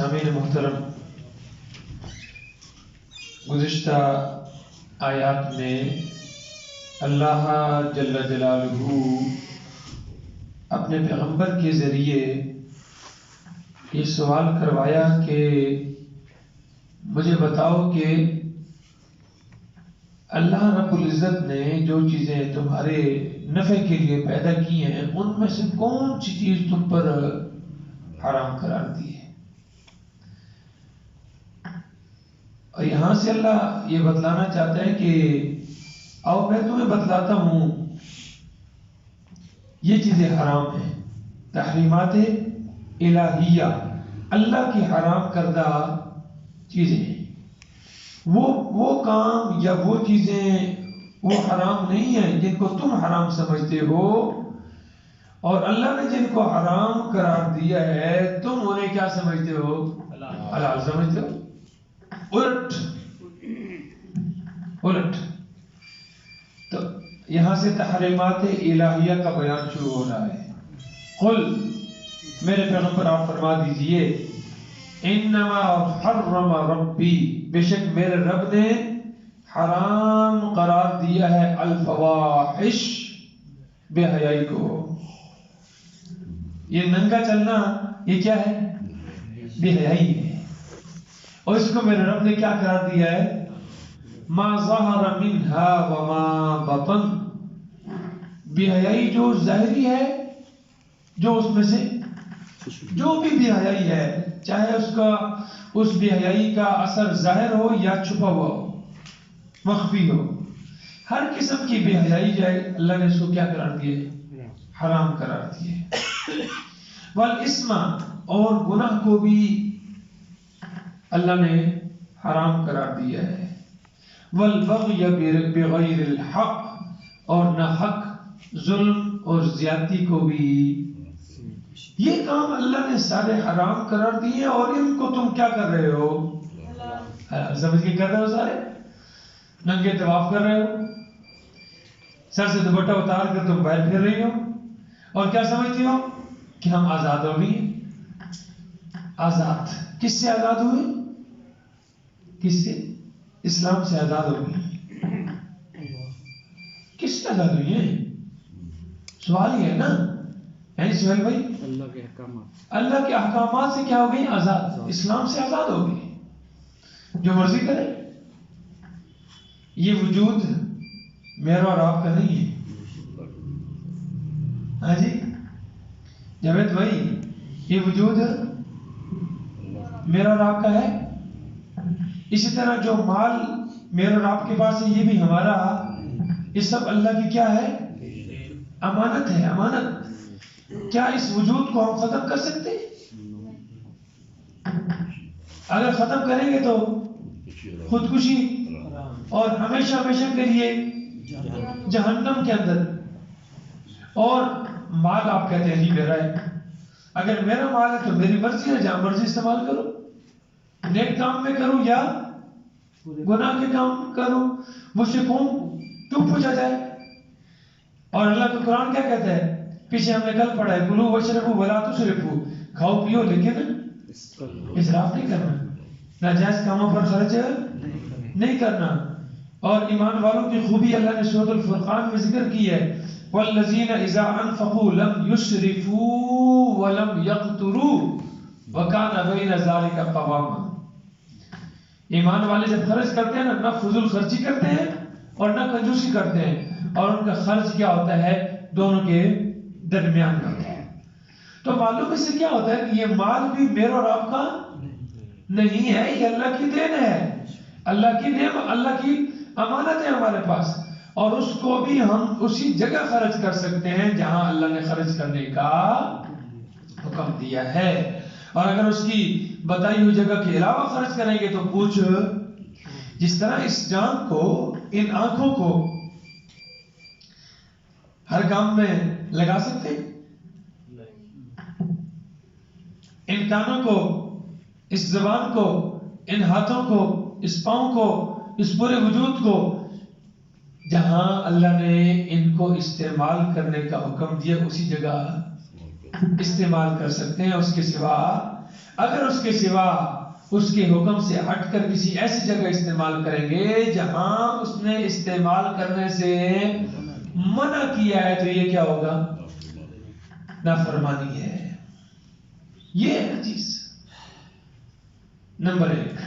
سامعین محترم، گزشتہ آیات میں اللہ جل جلالہ اپنے پیغمبر کے ذریعے یہ سوال کروایا کہ مجھے بتاؤ کہ اللہ رب العزت نے جو چیزیں تمہارے نفع کے لیے پیدا کی ہیں ان میں سے کون سی چیز تم پر حرام قرار دی ہے؟ اور یہاں سے اللہ یہ بتلانا چاہتا ہے کہ آؤ میں تمہیں بتلاتا ہوں یہ چیزیں حرام ہیں، تحریمات الہیہ، اللہ کی حرام کردہ چیزیں ہیں۔ وہ کام یا وہ چیزیں وہ حرام نہیں ہیں جن کو تم حرام سمجھتے ہو، اور اللہ نے جن کو حرام قرار دیا ہے تم انہیں کیا سمجھتے ہو؟ حلال سمجھتے ہو۔ الٹ تو یہاں سے تحریمات الہیہ کا بیان شروع ہو رہا ہے۔ قل، میرے پیغمبر آپ فرما دیجئے، انما حرم ربی، بے شک میرے رب نے حرام قرار دیا ہے الفواحش، بے حیائی کو۔ یہ ننگا چلنا یہ کیا ہے؟ بے حیائی ہے۔ اور اس کو میرے رب نے کیا قرار دیا ہے؟ ما ظہر منہا وما بطن، بے حیائی جو ظاہری ہے، جو اس میں سے جو بھی بے حیائی ہے، چاہے اس بے حیائی کا اثر ظاہر ہو یا چھپا ہوا ہو، مخفی ہو، ہر قسم کی بے حیائی جو ہے اللہ نے اس کو کیا قرار دیا؟ حرام قرار دیا۔ والاسم، اور گناہ کو بھی اللہ نے حرام قرار دیا ہے۔ والبغی بغیر الحق، اور نہ حق، ظلم اور زیادتی کو بھی۔ یہ کام اللہ نے سارے حرام قرار دیے اور ان کو تم کیا کر رہے ہو؟ سمجھ کے کر رہے ہو؟ سارے ننگے طواف کر رہے ہو، سر سے دوپٹہ اتار کر تم باہر پھر رہی ہو، اور کیا سمجھتی ہو کہ ہم آزاد ہو گئی ہیں۔ آزاد کس سے آزاد ہوئے؟ کس سے؟ اسلام سے آزاد ہو گئی۔ کس سے آزاد ہوئی ہیں؟ سوال یہ ہے نا، یعنی سہیل بھائی، اللہ کے احکامات سے کیا ہو گئی؟ آزاد، اسلام سے آزاد ہو گئی، جو مرضی کرے۔ یہ وجود میرا اور آپ کا نہیں ہے۔ ہاں جی جاوید بھائی، یہ وجود میرا اور آپ کا ہے۔ اسی طرح جو مال میرا اور آپ کے پاس ہے یہ بھی ہمارا، یہ سب اللہ کی کیا ہے؟ امانت ہے، امانت۔ کیا اس وجود کو ہم ختم کر سکتے؟ اگر ختم کریں گے تو خودکشی اور ہمیشہ ہمیشہ کے لیے جہنم کے اندر۔ اور مال آپ کہتے ہیں میرا ہے، اگر میرا مال ہے تو میری مرضی ہے، جہاں مرضی استعمال کرو، نیک کام میں کروں یا گناہ کے کام کروں، مجھ سے کیوں پوچھا جائے؟ اور اللہ کا قرآن کیا کہتا ہے؟ پیچھے ہم نے کل پڑھا ہے، کلوا واشربوا ولا تسرفوا، کھاؤ پیو لیکن اسراف نہیں کرنا، ناجائز کاموں پر خرچ نہیں کرنا۔ اور ایمان والوں کی خوبی اللہ نے سورۃ الفرقان میں ذکر کی ہے، والذین اذا انفقوا لم یسرفوا ولم یقتروا وکان بین ذلک قواما۔ ایمان والے جب خرچ کرتے ہیں نہ فضول خرچی کرتے ہیں اور نہ کنجوسی کرتے ہیں، اور ان کا خرچ کیا ہوتا ہے؟ دونوں کے درمیان ہوتا ہے۔ تو معلوم اس سے کیا ہوتا ہے کہ یہ مال بھی میرا اور آپ کا نہیں ہے، یہ اللہ کی دین ہے، اللہ کی نعمت، اللہ کی امانت ہے ہمارے پاس، اور اس کو بھی ہم اسی جگہ خرچ کر سکتے ہیں جہاں اللہ نے خرچ کرنے کا حکم دیا ہے۔ اور اگر اس کی بتائی ہوئی جگہ کے علاوہ خرچ کریں گے تو کچھ، جس طرح اس جان کو، ان آنکھوں کو ہر کام میں لگا سکتے ہیں، ان کانوں کو، اس زبان کو، ان ہاتھوں کو، اس پاؤں کو، اس پورے وجود کو، جہاں اللہ نے ان کو استعمال کرنے کا حکم دیا اسی جگہ استعمال کر سکتے ہیں، اس کے سوا اگر اس کے سوا اس کے حکم سے ہٹ کر کسی ایسی جگہ استعمال کریں گے جہاں اس نے استعمال کرنے سے منع کیا ہے تو یہ کیا ہوگا؟ نافرمانی ہے. یہ ہے چیز نمبر 1.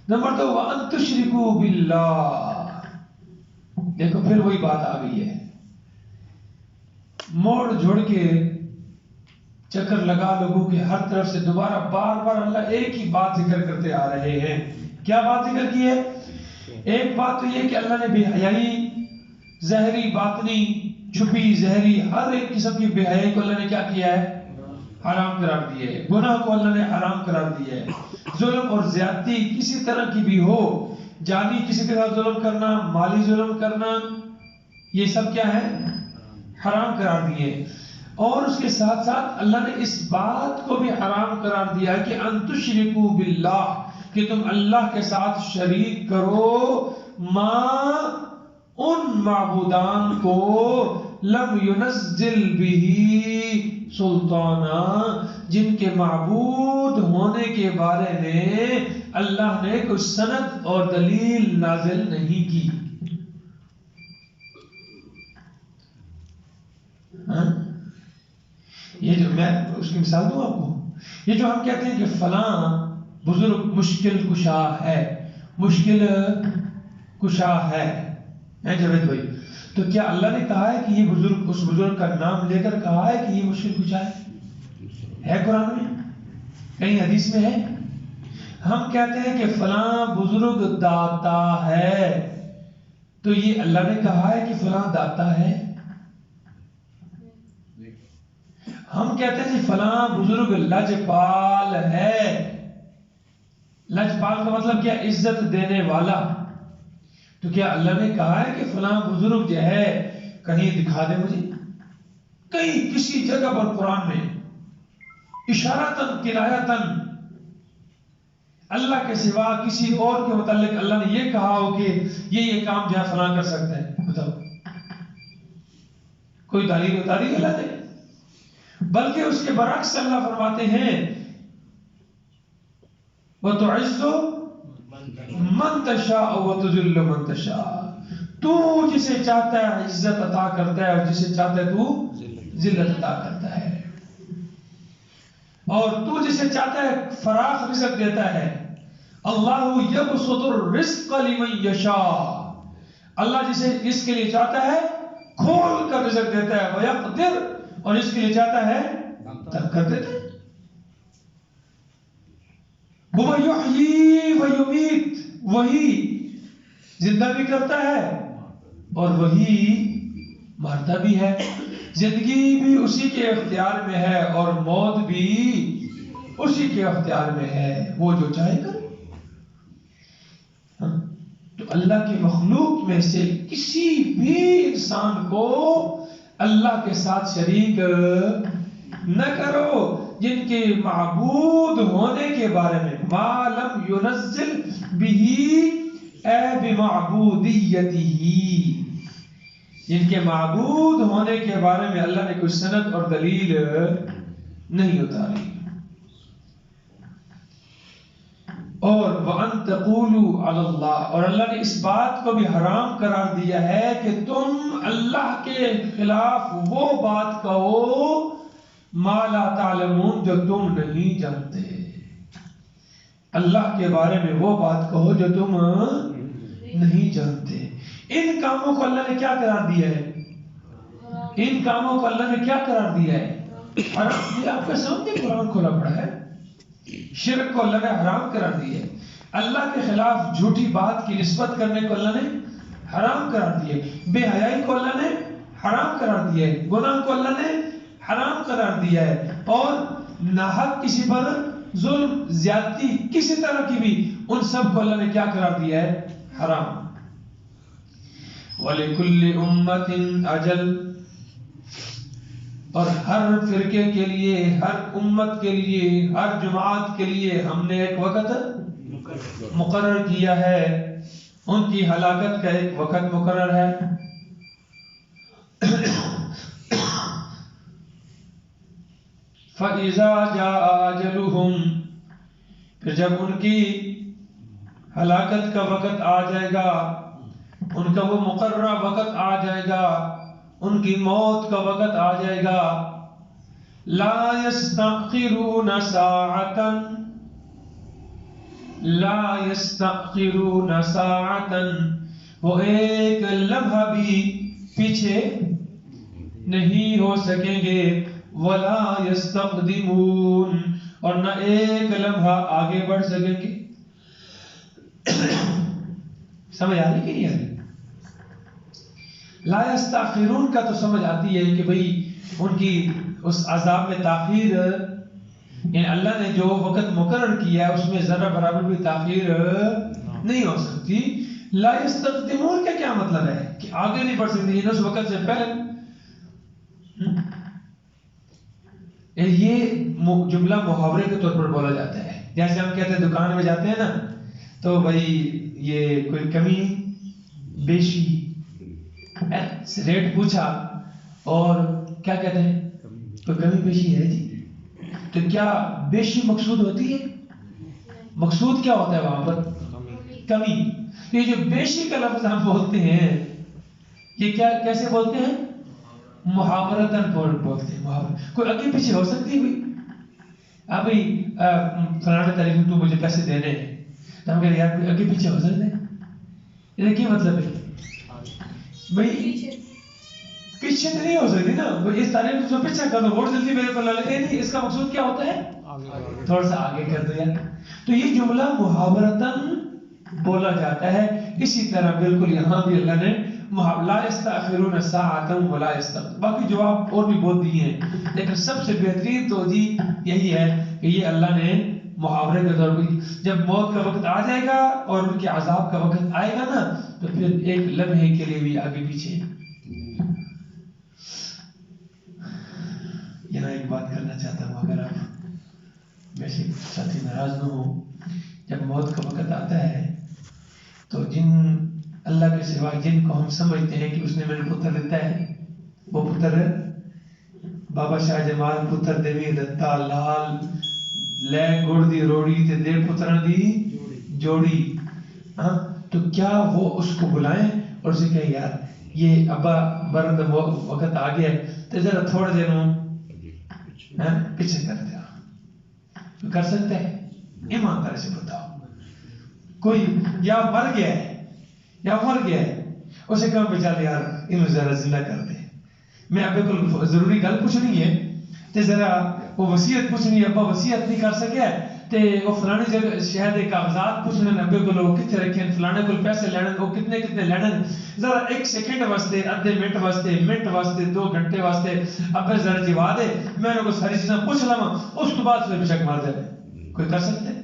نمبر 2 وَأَن تُشْرِكُوا بِاللَّهِ. دیکھو پھر وہی بات آ گئی ہے، موڑ جھوڑ کے چکر لگا لوگوں کے ہر طرف سے دوبارہ بار بار اللہ ایک ہی بات ذکر کرتے آ رہے ہیں. کیا بات ذکر کی ہے؟ ایک بات تو یہ کہ اللہ نے بے حیائی ظاہری باطنی چھپی ظاہری ہر ایک قسم کی بے حیائی کو اللہ نے کیا کیا ہے؟ حرام قرار دیا ہے. گناہ کو اللہ نے حرام قرار دیا ہے. ظلم اور زیادتی کسی طرح کی بھی ہو، جانی کسی کے ساتھ ظلم کرنا، مالی ظلم کرنا، یہ سب کیا ہے؟ حرام قرار دیے. اور اس کے ساتھ ساتھ اللہ نے اس بات کو بھی حرام قرار دیا کہ ان تشرکوا باللہ، کہ تم اللہ کے ساتھ شریک کرو ما ان معبودان کو لم ينزل به سلطانا، جن کے معبود ہونے کے بارے میں اللہ نے کوئی سند اور دلیل نازل نہیں کی. یہ جو میں اس کی مثال دوں آپ کو، یہ جو ہم کہتے ہیں کہ فلاں بزرگ مشکل کشا ہے، مشکل کشا ہے جاوید بھائی، تو کیا اللہ نے کہا ہے کہ یہ بزرگ اس بزرگ کا نام لے کر کہا ہے کہ یہ مشکل کشا ہے قرآن میں؟ کہیں حدیث میں ہے؟ ہم کہتے ہیں کہ فلاں بزرگ داتا ہے، تو یہ اللہ نے کہا ہے کہ فلاں داتا ہے؟ ہم کہتے ہیں کہ فلاں بزرگ لجپال ہے. لجپال کا مطلب کیا؟ عزت دینے والا. تو کیا اللہ نے کہا ہے کہ فلاں بزرگ جو ہے، کہیں دکھا دے مجھے کہیں کسی جگہ پر قرآن میں اشارتاً کنایتاً اللہ کے سوا کسی اور کے متعلق اللہ نے یہ کہا ہو کہ یہ کام جہاں فلاں کر سکتا ہے؟ بتاؤ، کوئی دلیل بتا دی اللہ نے؟ بلکہ اس کے برعکس اللہ فرماتے ہیں وَتُعِزُّ مَن تَشَاءُ وَتُذِلُّ مَن تَشَاءُ. تو جسے چاہتا ہے عزت عطا کرتا ہے اور جسے چاہتا ہے تو ذلت عطا کرتا ہے، اور تو جسے چاہتا ہے فراخ رزق دیتا ہے. اللہ یبسط الرزق لمن یشاء، اللہ جس کے لیے چاہتا ہے کھول کر رزق دیتا ہے، وَيَقْدِرُ، اور اس کے لیے چاہتا ہے تنگ کر دیتا ہے. وہ یحیی و یمیت، وہی زندہ بھی کرتا ہے اور وہی مارتا بھی ہے. زندگی بھی اسی کے اختیار میں ہے اور موت بھی اسی کے اختیار میں ہے، وہ جو چاہے کرے. تو اللہ کی مخلوق میں سے کسی بھی انسان کو اللہ کے ساتھ شریک نہ کرو جن کے معبود ہونے کے بارے میں ما لم ينزل به اے بمعبودیتہ، جن کے معبود ہونے کے بارے میں اللہ نے کوئی سند اور دلیل نہیں اتاری. اور وَأَن تَقُولُوا عَلَى اللَّهِ، اور اللہ نے اس بات کو بھی حرام قرار دیا ہے کہ تم اللہ کے خلاف وہ بات کہو ما لا تعلمون، جو تم نہیں جانتے. اللہ کے بارے میں وہ بات کہو جو تم نہیں جانتے. ان کاموں کو اللہ نے کیا قرار دیا ہے؟ ان کاموں کو اللہ نے کیا قرار دیا ہے؟ حرام. یہ آپ کا سامنے قرآن کھلا پڑا ہے. شرک کو اللہ نے حرام قرار دیا ہے، اللہ کے خلاف جھوٹی بات کی نسبت کرنے کو اللہ نے حرام قرار دیا ہے، بے حیائی کو اللہ نے حرام قرار دیا ہے، گناہ کو اللہ نے حرام قرار دیا ہے، اور ناحق کسی پر ظلم زیادتی کسی طرح کی بھی، ان سب کو اللہ نے کیا قرار دیا ہے؟ حرام. وَلِكُلِّ أُمَّةٍ أَجَلٌ، اور ہر فرقے کے لیے، ہر امت کے لیے، ہر جماعت کے لیے ہم نے ایک وقت مقرر کیا ہے، ان کی ہلاکت کا ایک وقت مقرر ہے. فَإِذَا جَاءَ أَجَلُهُمْ، پھر جب ان کی ہلاکت کا وقت آ جائے گا، ان کا وہ مقررہ وقت آ جائے گا، ان کی موت کا وقت آ جائے گا، لا يستأخرون ساعتا، لا يستأخرون ساعتا، وہ ایک لمحہ بھی پیچھے نہیں ہو سکیں گے، ولا يستقدمون، اور نہ ایک لمحہ آگے بڑھ سکیں گے۔ سمجھ آ رہی کہ نہیں آ رہی؟ لا یستاخرون کا تو سمجھ آتی ہے کہ بھئی ان کی اس عذاب میں تاخیر، یعنی اللہ نے جو وقت مقرر کیا ہے اس میں ذرہ برابر بھی تاخیر نہیں ہو سکتی۔ لا یستقدمون کا کیا مطلب ہے کہ آگے نہیں بڑھ سکتی، یعنی اس وقت سے پہلے۔ یہ جملہ محاورے کے طور پر بولا جاتا ہے، جیسے ہم کہتے ہیں دکان میں جاتے ہیں نا تو بھائی یہ کوئی کمی بیشی ریٹ پوچھا اور کیا کہتے ہیں کوئی کمی بیشی ہے جی، تو کیا بیشی مقصود ہوتی ہے؟ مقصود کیا ہوتا ہے وہاں پر؟ کمی۔ یہ جو بیشی کا لفظ ہم بولتے ہیں یہ کیا کیسے بولتے ہیں؟ محاورتاً بولتے ہیں۔ محاورت کوئی آگے پیچھے ہو سکتی ہوئی، ابھی فلاں تاریخ میں تو مجھے پیسے دینے ہیں، تو ہم کہتے ہیں یار کوئی آگے پیچھے ہو سکتے ہیں، یہ کیا مطلب ہے بھائی؟ پیچھے تو نہیں ہو سکتی نا، اس تاریخ میں پیچھے کر دو، ووٹ جلدی میرے کو لے لے، نہیں، اس کا مقصود کیا ہوتا ہے؟ تھوڑا سا آگے کر دو یار۔ تو یہ جملہ محاورتاً بولا جاتا ہے۔ اسی طرح بالکل یہاں بھی اللہ نے لا یستأخرون ساعتا ولا یستقدمون، باقی جواب اور بھی بہت دیے ہیں، لیکن سب سے بہترین توجیہ یہی ہے کہ یہ اللہ نے محاورے کے طور پر جب موت کا وقت آ جائے گا اور ان کے عذاب کا وقت آئے گا نا تو پھر ایک لمحے کے لیے بھی آگے پیچھے۔ یہاں ایک بات کرنا چاہتا ہوں، اگر آپ ویسے ساتھی ناراض نہ ہو، جب موت کا وقت آتا ہے تو جن اللہ کے سوا جن کو ہم سمجھتے ہیں کہ اس نے میرے پتر دیتا ہے، وہ پتر بابا شاہ جمال پتر دیوی دتا لال لے گڑ دی روڑی تے دے پتران دی جوڑی، تو کیا وہ اس کو بلائیں اور اسے کہیں یار یہ ابا برد وقت آ گیا ہے تو ذرا تھوڑا دنوں پیچھے کر دیا، کر سکتے ہیں؟ ایمانداری سے بتاؤ، کوئی یا مر گیا ہے یا مر گیا ہے، اسے کہاں پہ چل یار انہوں ذرا زندہ کر دے، میں ابے کو ضروری گل پوچھنی ہے تے ذرا وہ وصیت پوچھنی ہے، ابا وصیت نہیں کر سکیا تے وہ فلانی جگہ شہر دے کاغذات پوچھنے ابے کو لوگ کتنے رکھے ہیں، فلانے کو پیسے لینے وہ کتنے کتنے لینے، ذرا ایک سیکنڈ واسطے، آدھے منٹ واسطے، منٹ واسطے، 2 گھنٹے واسطے ابے ذرا جوا دے، میں نے کو ساری چیزیں پوچھ لواں، اس کے بعد پھر بشک مار جائے، کوئی کر سکتے؟